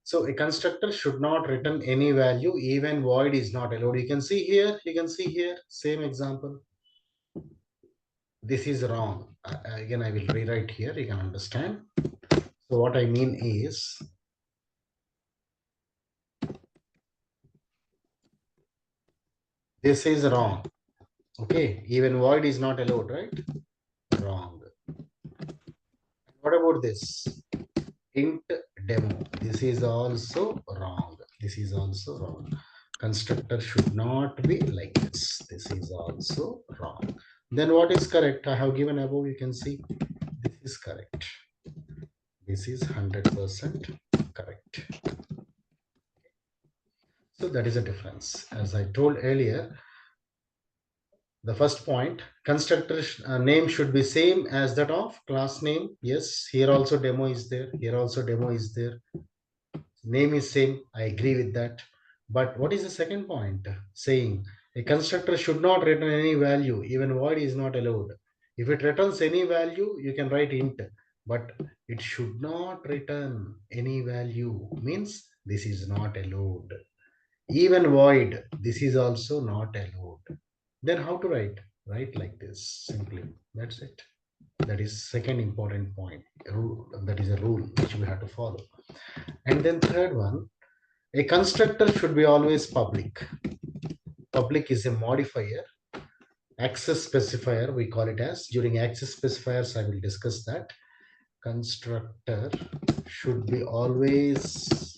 So a constructor should not return any value, even void is not allowed. You can see here, same example. This is wrong. Again, I will rewrite here, you can understand. So what I mean is, this is wrong. Okay, even void is not allowed, right? Wrong. What about this? Int demo. This is also wrong. This is also wrong. Constructor should not be like this. This is also wrong. Then what is correct? I have given above, you can see this is correct. This is 100% correct. So that is a difference. As I told earlier, the first point, constructor name should be same as that of class name. Yes, here also demo is there. Here also demo is there. Name is same. I agree with that. But what is the second point? Saying a constructor should not return any value. Even void is not allowed. If it returns any value, you can write int. But it should not return any value. Means this is not allowed. Even void, this is also not allowed. Then how to write? Write like this, simply. That's it. That is second important point. That is a rule which we have to follow. And then third one, a constructor should be always public. Public is a modifier. Access specifier, we call it as. During access specifiers, I will discuss that. Constructor should be always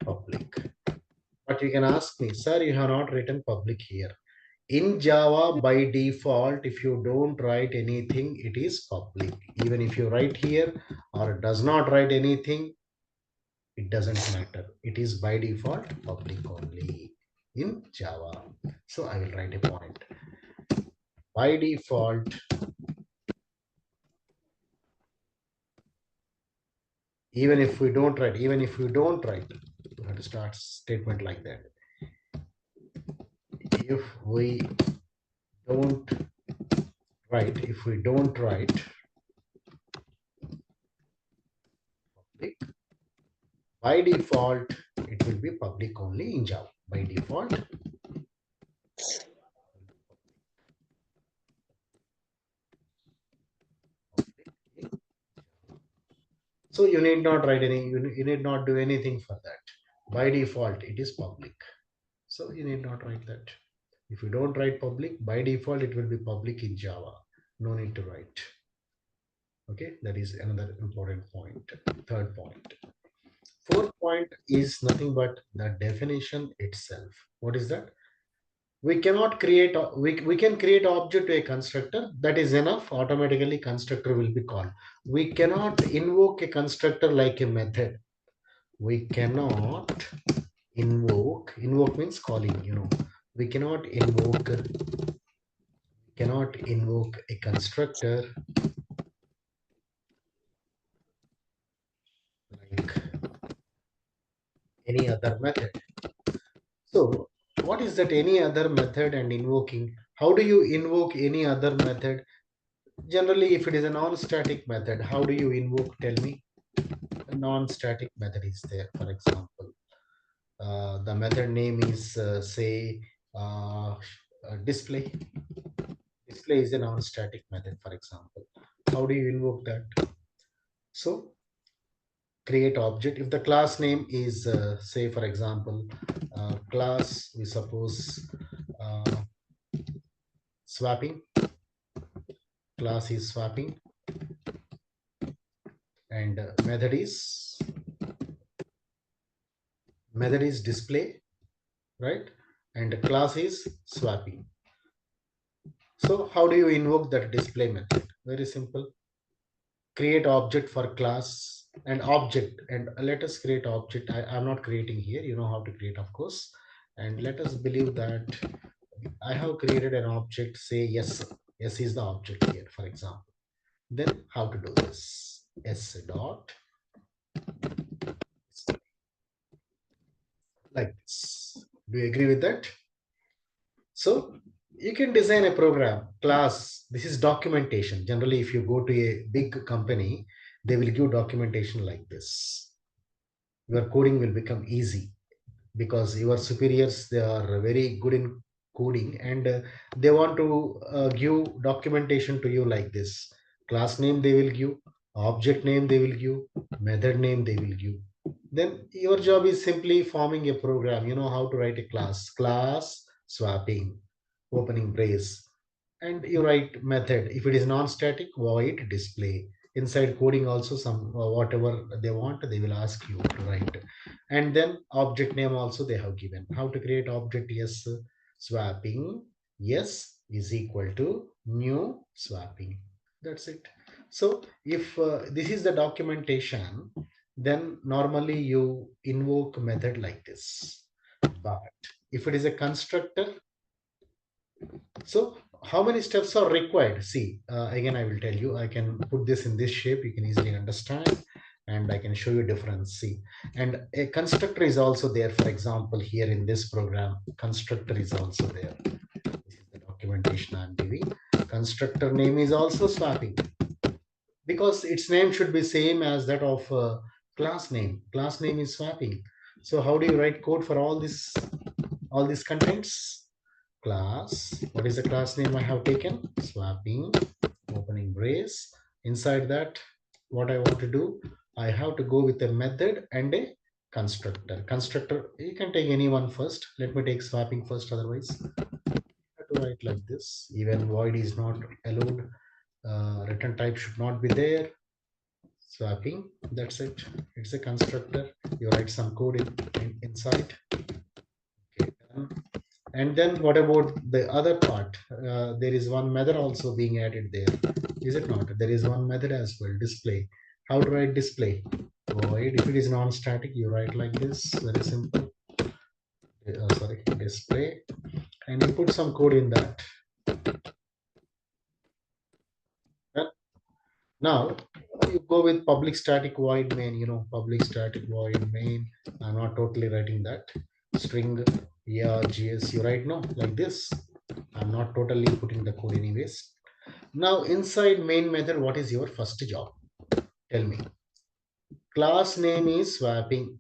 public. But you can ask me, sir, you have not written public here. In Java, by default, if you don't write anything, it is public. Even if you write here or does not write anything, it doesn't matter. It is by default public only in Java. So I will write a point. By default, even if we don't write, you have to start statement like that. If we don't write public, by default, it will be public only in Java. By default, so you need not write any, you need not do anything for that. By default, it is public. So you need not write that. If you don't write public, by default, it will be public in Java. No need to write. Okay, that is another important point. Third point. Fourth point is nothing but the definition itself. What is that? We cannot create, we can create object to a constructor. That is enough. Automatically constructor will be called. We cannot invoke a constructor like a method. We cannot invoke means calling, we cannot invoke a constructor like any other method. So what is that any other method and invoking? How do you invoke any other method? Generally, if it is a non-static method, how do you invoke? Tell me. A non-static method is there. For example, the method name is say display. Display is a non-static method, for example. How do you invoke that? So create object. If the class name is say, for example, class, we suppose swapping. Class is swapping, and method is display, right? And class is swapping. So how do you invoke that display method? Very simple. Create object for class and object, and let us create object. I'm not creating here. You know how to create, of course. And let us believe that I have created an object, say yes. Yes is the object here, for example. Then how to do this? S dot like this. Do you agree with that? So you can design a program class. This is documentation. Generally, if you go to a big company, they will give documentation like this. Your coding will become easy because your superiors, they are very good in coding, and they want to give documentation to you like this. Class name they will give, object name they will give, method name they will give. Then your job is simply forming a program. You know how to write a class swapping, opening brace, and you write method. If it is non-static, void display. Inside coding also, some whatever they want, they will ask you to write. And then object name also they have given. How to create object? Yes, swapping yes is equal to new swapping. That's it. So if this is the documentation, then normally you invoke method like this. But if it is a constructor, so how many steps are required? See, again, I will tell you, I can put this in this shape, you can easily understand, and I can show you difference. See, and a constructor is also there. For example, here in this program, constructor is also there. This is the documentation I'm giving. Constructor name is also swapping because its name should be same as that of class name. Class name is swapping. So how do you write code for all these contents? Class, what is the class name I have taken? Swapping, opening brace. Inside that, what I want to do, I have to go with a method and a constructor. Constructor, you can take any one first. Let me take swapping first, otherwise I have to write like this. Even void is not allowed. Return type should not be there. Swapping, that's it. It's a constructor. You write some code inside. Okay, done. And then what about the other part? There is one method also being added there. Is it not? There is one method as well, display. How to write display? Void. If it is non-static, you write like this, very simple. Sorry, display. And you put some code in that. Now, you go with public static void main, public static void main. I'm not totally writing that. String, yeah, GS, you write no, like this. I'm not totally putting the code anyways. Now, inside main method, what is your first job? Tell me. Class name is swapping.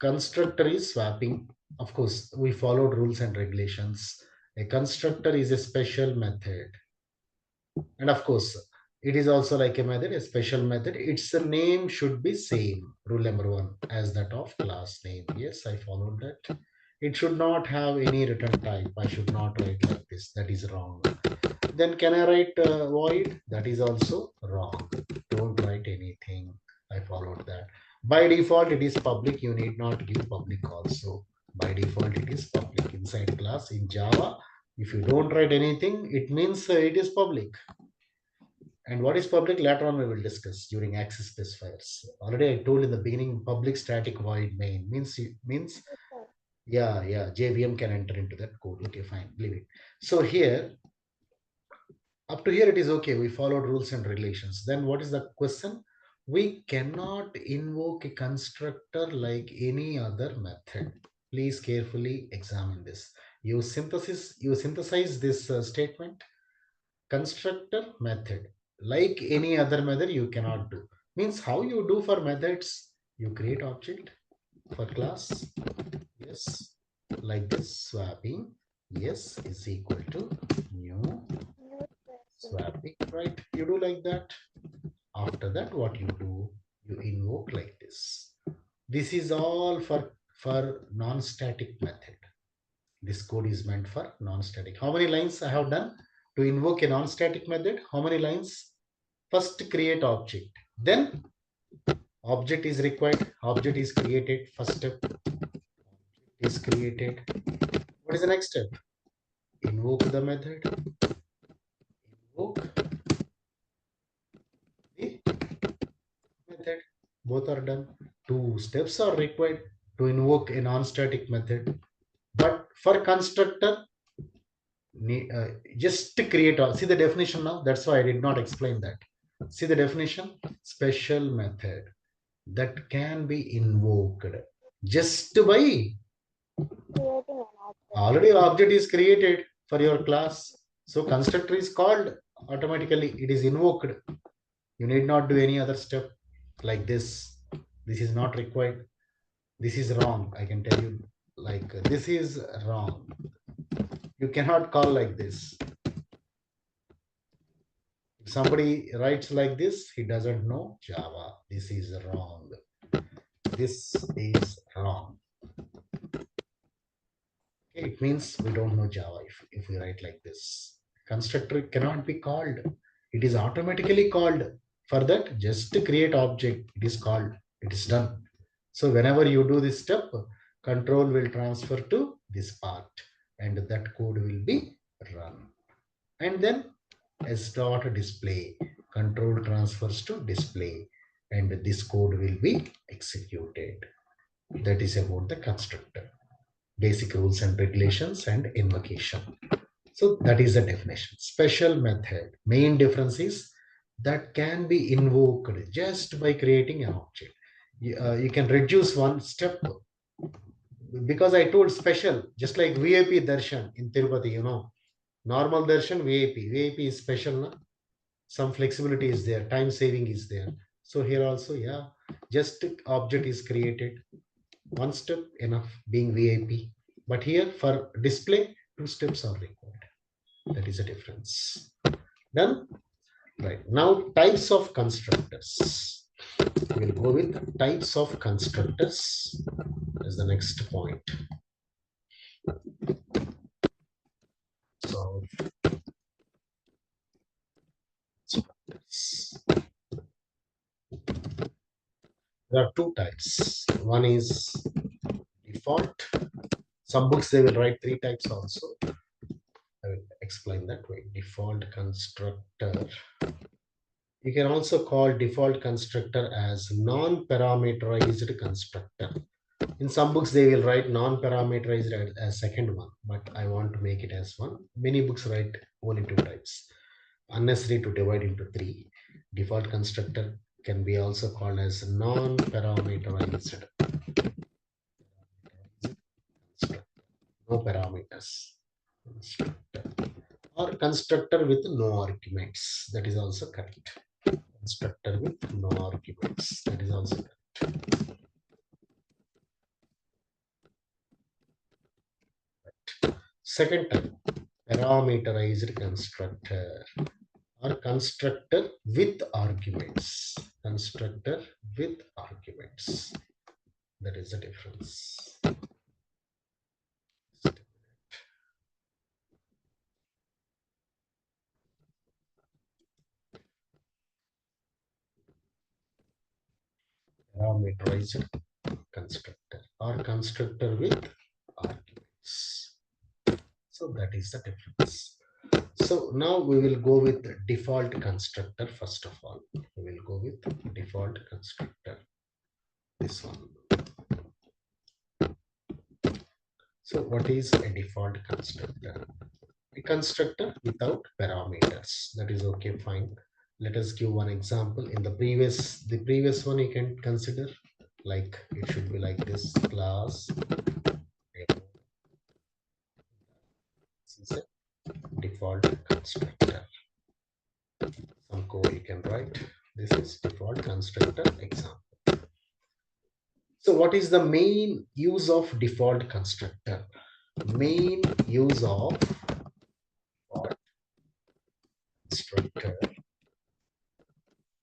Constructor is swapping. Of course, we followed rules and regulations. A constructor is a special method. And of course, it is also like a method, a special method. Its name should be same. Rule number one as that of class name. Yes, I followed that. It should not have any return type. I should not write like this. That is wrong. Then can I write void? That is also wrong. Don't write anything. I followed that. By default, it is public. You need not give public also. By default, it is public inside class in Java. If you don't write anything, it means it is public. And what is public? Later on, we will discuss during access specifiers. Already, I told in the beginning, public static void main means yeah, JVM can enter into that code. Okay, fine, leave it. So here, up to here, it is okay. We followed rules and regulations. Then what is the question? We cannot invoke a constructor like any other method. Please carefully examine this. You synthesize this statement. Constructor method like any other method you cannot do. Means how you do for methods? You create object for class. Yes, like this swapping. Yes is equal to new swapping, right? You do like that. After that, what you do, you invoke like this. This is all for non-static method. This code is meant for non-static. How many lines I have done to invoke a non-static method? How many lines? First create object, then object is required, object is created. First step is created. What is the next step? Invoke the method, invoke the method. Both are done. Two steps are required to invoke a non-static method. But for constructor, just to create all. See the definition now. That's why I did not explain that. See the definition. Special method that can be invoked just by already object is created for your class. So constructor is called automatically. It is invoked. You need not do any other step like this. This is not required. This is wrong. I can tell you, like this is wrong. You cannot call like this. If somebody writes like this, he doesn't know Java. This is wrong. This is wrong. Okay, it means we don't know Java if we write like this. Constructor cannot be called. It is automatically called. For that, just to create object, it is called. It is done. So whenever you do this step, control will transfer to this part and that code will be run. And then s dot display, control transfers to display and this code will be executed. That is about the constructor, basic rules and regulations and invocation. So that is the definition. Special method, main difference is that can be invoked just by creating an object. You can reduce one step because I told special, just like VIP darshan in Tirupati, normal darshan, VIP is special. Na? Some flexibility is there, time saving is there. So here also, yeah, just object is created. One step enough being VIP. But here for display, two steps are required. That is a difference. Done? Right. Now, types of constructors. We'll go with types of constructors as the next point. So, there are two types. One is default. Some books they will write three types also. I will explain that way. Default constructor. You can also call default constructor as non-parameterized constructor. In some books, they will write non-parameterized as second one, but I want to make it as one. Many books write only two types. Unnecessary to divide into three. Default constructor can be also called as non-parameterized. No parameters. Constructor. Or constructor with no arguments. That is also correct. Constructor with no arguments. That is also correct. Second type, parameterized constructor or constructor with arguments. Constructor with arguments. That is the difference. Parameterized constructor or constructor with arguments. So that is the difference. So now we will go with the default constructor first of all. We will go with default constructor. This one. So what is a default constructor? A constructor without parameters. That is okay, fine. Let us give one example. In the previous one you can consider like it should be like this class. This is a default constructor. Some code you can write. This is default constructor example. So what is the main use of default constructor? Main use of default constructor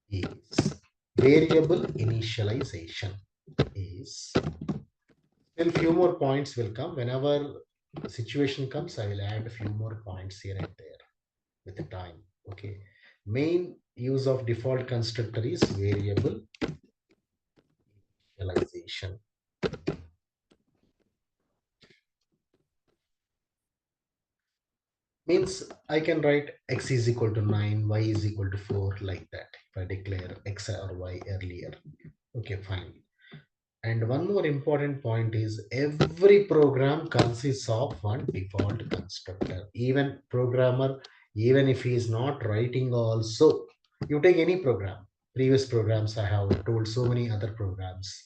is variable initialization. Is still few more points will come whenever the situation comes. I will add a few more points here and there with the time. Okay, main use of default constructor is variable initialization. Means I can write x is equal to 9, y is equal to 4 like that if I declare x or y earlier. Okay, fine. And one more important point is every program consists of one default constructor. Even programmer, even if he is not writing also, you take any program. Previous programs I have told so many other programs.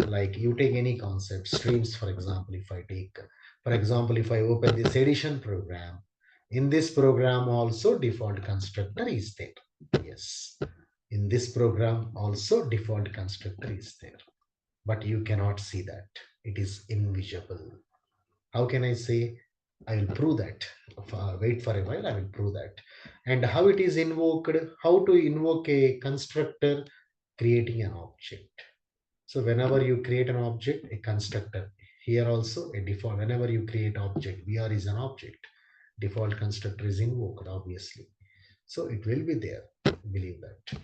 Like you take any concept, streams for example, if I take, for example, if I open this edition program, in this program also default constructor is there. Yes. In this program also default constructor is there, but you cannot see that. It is invisible. How can I say? I will prove that. Wait for a while, I will prove that. And how it is invoked, how to invoke a constructor, creating an object. So whenever you create an object, a constructor, here also a default, whenever you create object, VR is an object, default constructor is invoked, obviously. So it will be there, believe that.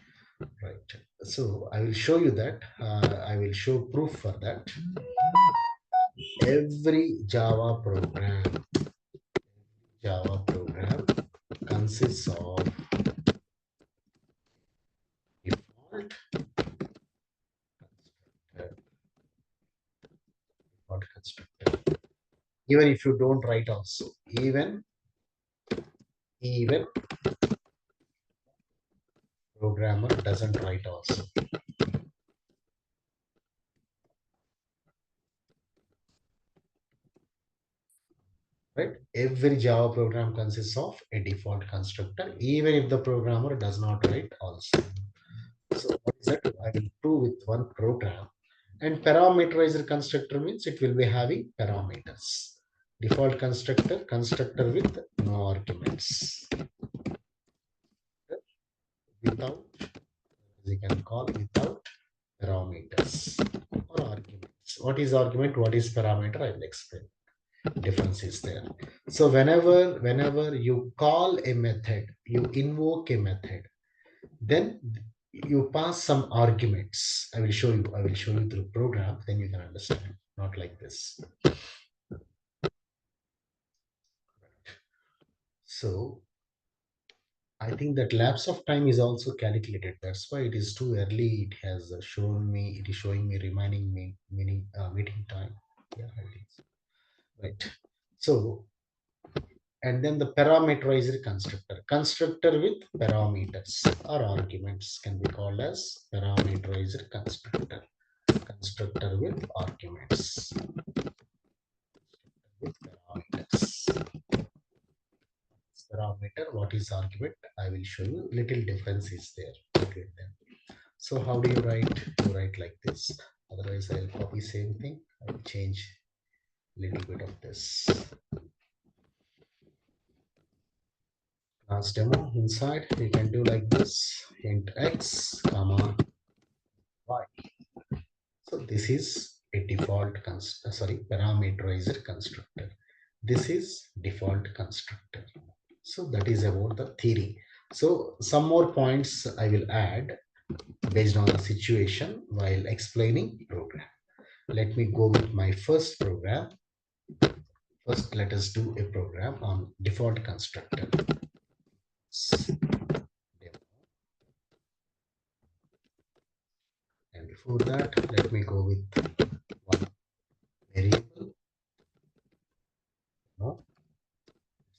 Right. So I will show you that. I will show proof for that. Every Java program consists of default constructor. Even if you don't write also, even programmer doesn't write also. Right? Every Java program consists of a default constructor, even if the programmer does not write also. So what is that? I will prove with one program. And parameterizer constructor means it will be having parameters. Default constructor with no arguments. Without, we can call without parameters or arguments. What is argument? What is parameter? I will explain. Difference is there. So whenever you call a method, you invoke a method, then you pass some arguments. I will show you through program, then you can understand. Not like this. So I think that lapse of time is also calculated. That's why it is too early. It has shown me. It is showing me remaining meeting time. Yeah, I think so. Right. So and then the parameterizer constructor with parameters or arguments can be called as parameterizer constructor with arguments with parameters. Parameter, what is argument? I will show you. Little difference is there between them. So how do you write? You write like this. Otherwise I'll copy same thing. I will change little bit of this. Class demo inside we can do like this, int x comma y. So this is a default parameterizer constructor. This is default constructor. So that is about the theory. So some more points I will add based on the situation while explaining program. Let me go with my first program. First, let us do a program on default constructor. And before that, let me go with one variable. No,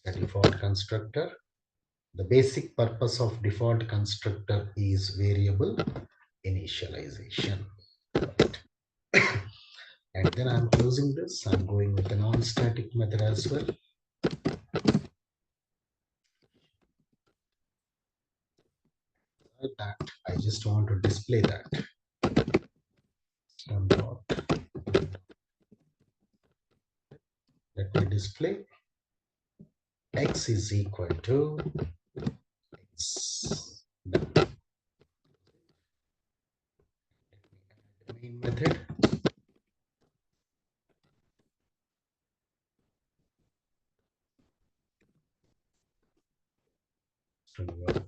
the default constructor. The basic purpose of default constructor is variable initialization. And then I'm closing this. I'm going with a non-static method as well. That I just want to display that. Let me display x is equal to x. The main method.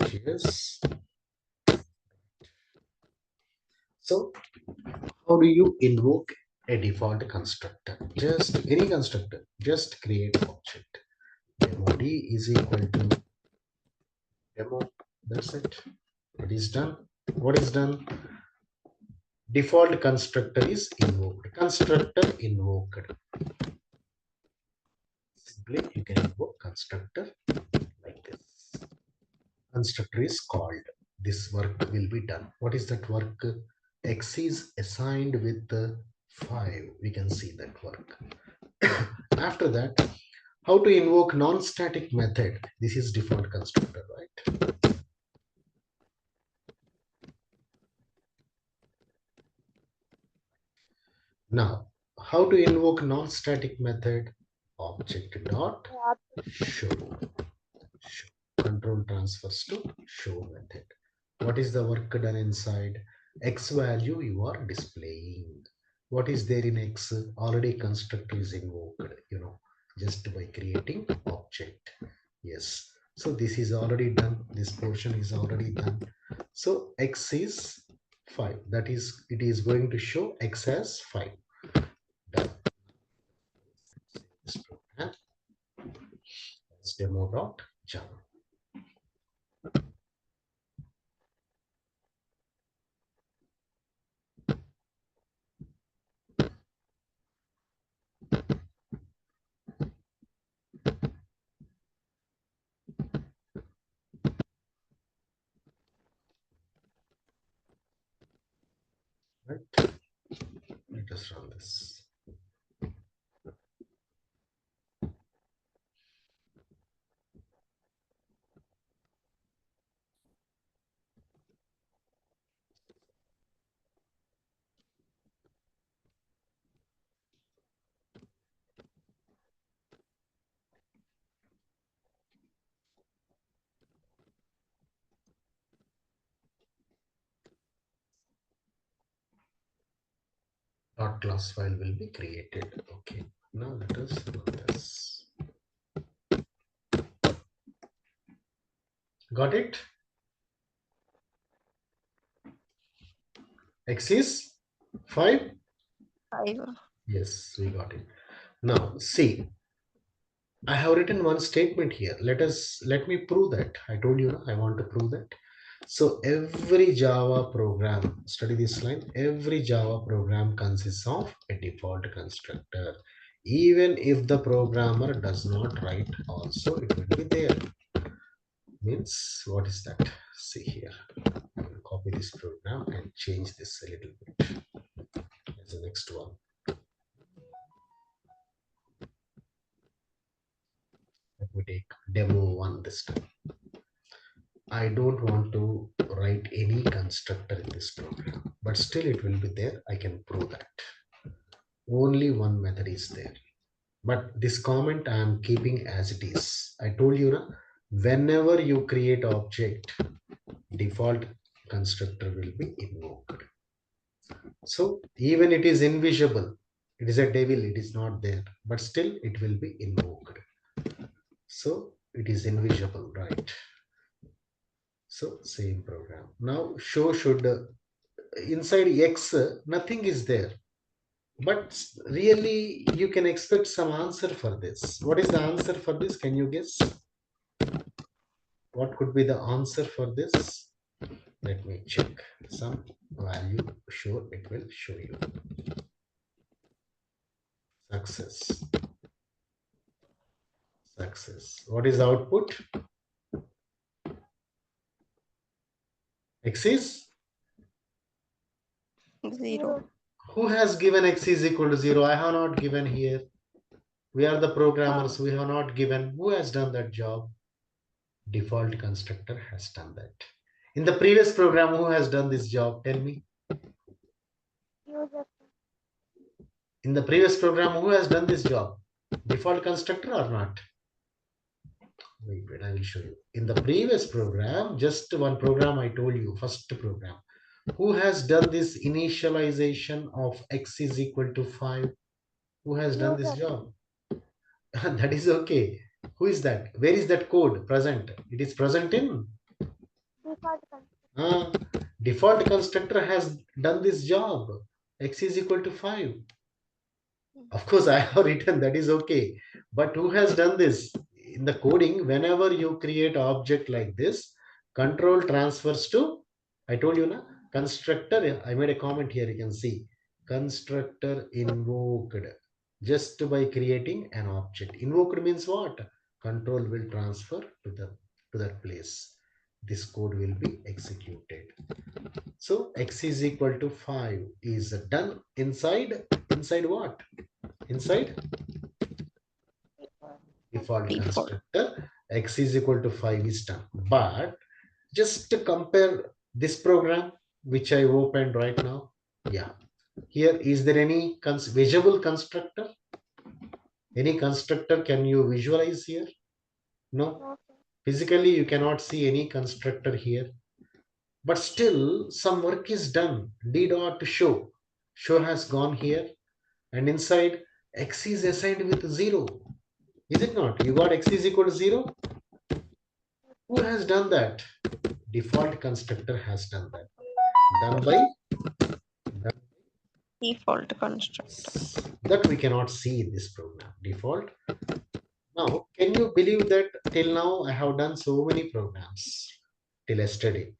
JS. So how do you invoke a default constructor? Just any constructor, just create object. Demo d is equal to demo. That's it. It is done. What is done? Default constructor is invoked. Constructor invoked. Simply you can invoke constructor like this. Constructor is called. This work will be done. What is that work? X is assigned with 5. We can see that work. After that, how to invoke non-static method? This is default constructor, right? Now, how to invoke non-static method? Object dot show. Control transfers to show method. What is the work done inside? X value you are displaying. What is there in X? Already constructor is invoked, just by creating object. Yes. So this is already done. This portion is already done. So X is 5. That is, it is going to show X as 5. Done. This program is demo.java. Right? Let us run this. Dot class file will be created. Okay. Now let us run this. Got it? X is 5. 5. Yes, we got it. Now see, I have written one statement here. Let me prove that. I told you I want to prove that. So every Java program, study this line, every Java program consists of a default constructor. Even if the programmer does not write, also it will be there. Means what is that? See here. I will copy this program and change this a little bit. As the next one. Let me take demo 1 this time. I don't want to write any constructor in this program, but still it will be there. I can prove that. Only one method is there. But this comment I am keeping as it is. I told you, whenever you create object, default constructor will be invoked. So even it is invisible, it is a devil, it is not there, but still it will be invoked. So it is invisible, right? So same program. Now show should inside X nothing is there, but really you can expect some answer for this. What is the answer for this? Can you guess? What could be the answer for this? Let me check. Some value, sure it will show you. Success. Success. What is the output? X is? 0. Who has given X is equal to 0? I have not given here. We are the programmers. We have not given. Who has done that job? Default constructor has done that. In the previous program, who has done this job? Tell me. In the previous program, who has done this job? Default constructor or not? Wait, I will show you. In the previous program, just one program I told you, first program. Who has done this initialization of X is equal to 5? Who has done this job? That is okay. Who is that? Where is that code present? It is present in default constructor has done this job. X is equal to 5. Of course, I have written that is okay. But who has done this? In the coding, whenever you create object like this, control transfers to, I told you, constructor. I made a comment here, you can see. Constructor invoked just by creating an object. Invoked means what? Control will transfer to that place. This code will be executed. So X is equal to 5 is done inside what? Inside default constructor. X is equal to 5 is done. But just to compare this program which I opened right now, yeah, Here, is there any visible constructor? Any constructor can you visualize here? No. Physically, you cannot see any constructor here. But still, some work is done. D dot show. Show has gone here. And inside, x is assigned with 0. Is it not? You got x is equal to 0. Who has done that? Default constructor has done that. Done by default constructor. that we cannot see in this program. Default. Now, can you believe that till now I have done so many programs till yesterday?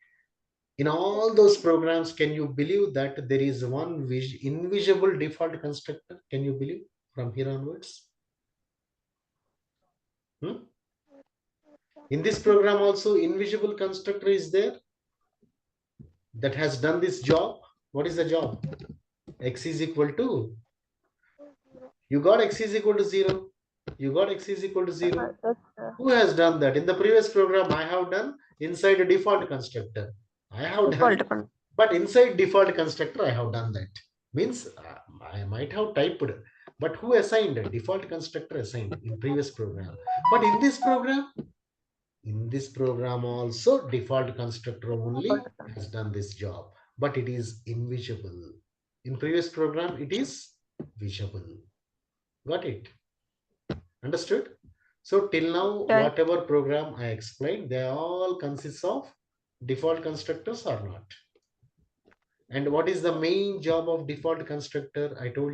In all those programs, can you believe that there is one invisible default constructor? Can you believe from here onwards? In this program also, invisible constructor is there that has done this job. What is the job? X is equal to, you got x is equal to 0. You got x is equal to 0. Who has done that? In the previous program, I have done inside a default constructor. I have done, but inside default constructor, I have done that. Means I might have typed, but who assigned a default constructor assigned in previous program? But in this program also default constructor only has done this job, but it is invisible. In previous program, it is visible. Got it? Understood? So till now, whatever program I explained, they all consist of default constructors or not. And what is the main job of default constructor? I told